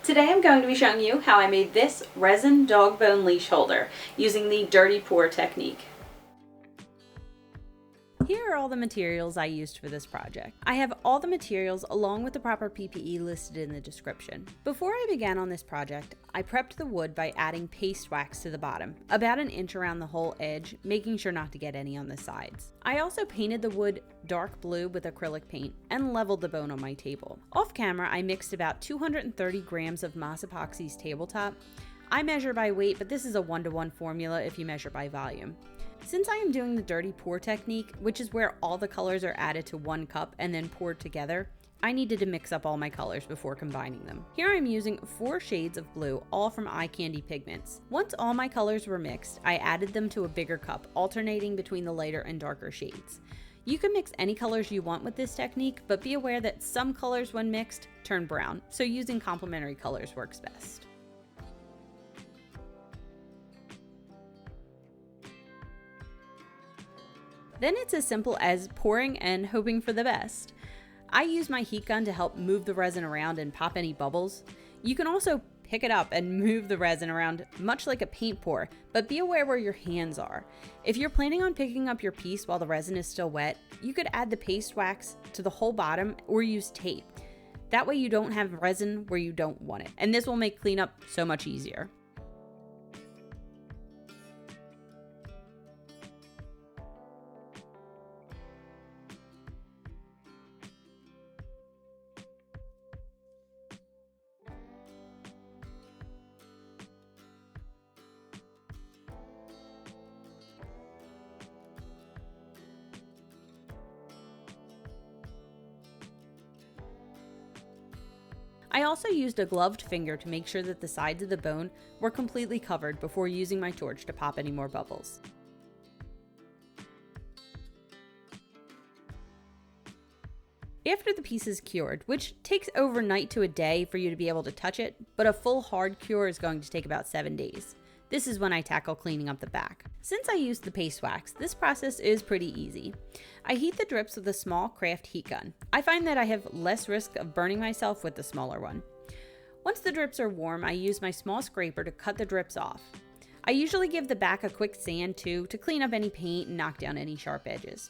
Today I'm going to be showing you how I made this resin dog bone leash holder using the dirty pour technique. Here are all the materials I used for this project. I have all the materials along with the proper PPE listed in the description. Before I began on this project, I prepped the wood by adding paste wax to the bottom, about an inch around the whole edge, making sure not to get any on the sides. I also painted the wood dark blue with acrylic paint and leveled the bone on my table. Off camera, I mixed about 230 grams of Moss Epoxy's tabletop. I measure by weight, but this is a 1-to-1 formula if you measure by volume. Since I am doing the dirty pour technique, which is where all the colors are added to one cup and then poured together, I needed to mix up all my colors before combining them. Here I'm using 4 shades of blue, all from Eye Candy Pigments. Once all my colors were mixed, I added them to a bigger cup, alternating between the lighter and darker shades. You can mix any colors you want with this technique, but be aware that some colors when mixed turn brown, so using complementary colors works best. Then it's as simple as pouring and hoping for the best. I use my heat gun to help move the resin around and pop any bubbles. You can also pick it up and move the resin around much like a paint pour, but be aware where your hands are. If you're planning on picking up your piece while the resin is still wet, you could add the paste wax to the whole bottom or use tape. That way you don't have resin where you don't want it, and this will make cleanup so much easier. I also used a gloved finger to make sure that the sides of the bone were completely covered before using my torch to pop any more bubbles. After the piece is cured, which takes overnight to a day for you to be able to touch it, but a full hard cure is going to take about 7 days. This is when I tackle cleaning up the back. Since I used the paste wax, this process is pretty easy. I heat the drips with a small craft heat gun. I find that I have less risk of burning myself with the smaller one. Once the drips are warm, I use my small scraper to cut the drips off. I usually give the back a quick sand too to clean up any paint and knock down any sharp edges.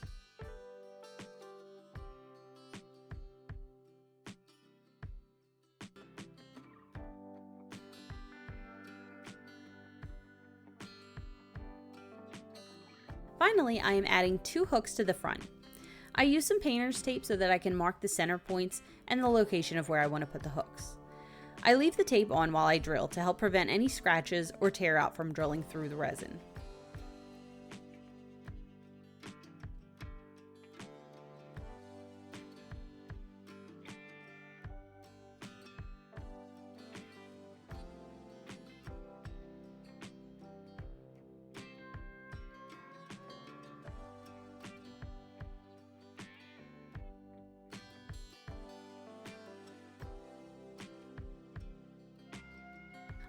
Finally, I am adding 2 hooks to the front. I use some painter's tape so that I can mark the center points and the location of where I want to put the hooks. I leave the tape on while I drill to help prevent any scratches or tear out from drilling through the resin.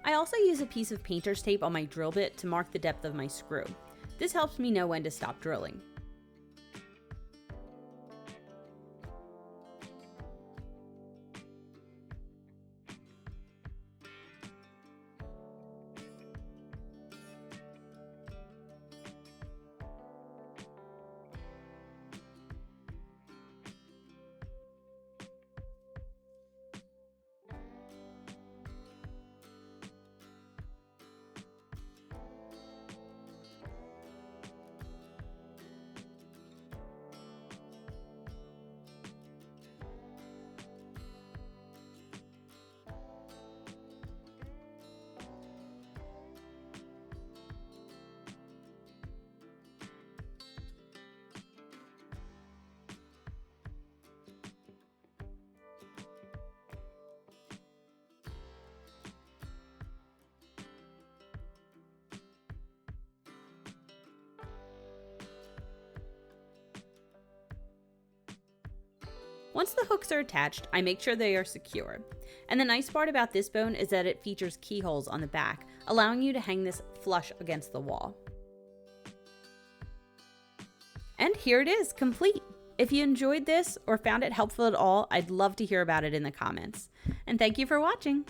I also use a piece of painter's tape on my drill bit to mark the depth of my screw. This helps me know when to stop drilling. Once the hooks are attached, I make sure they are secure. And the nice part about this bone is that it features keyholes on the back, allowing you to hang this flush against the wall. And here it is, complete. If you enjoyed this or found it helpful at all, I'd love to hear about it in the comments. And thank you for watching.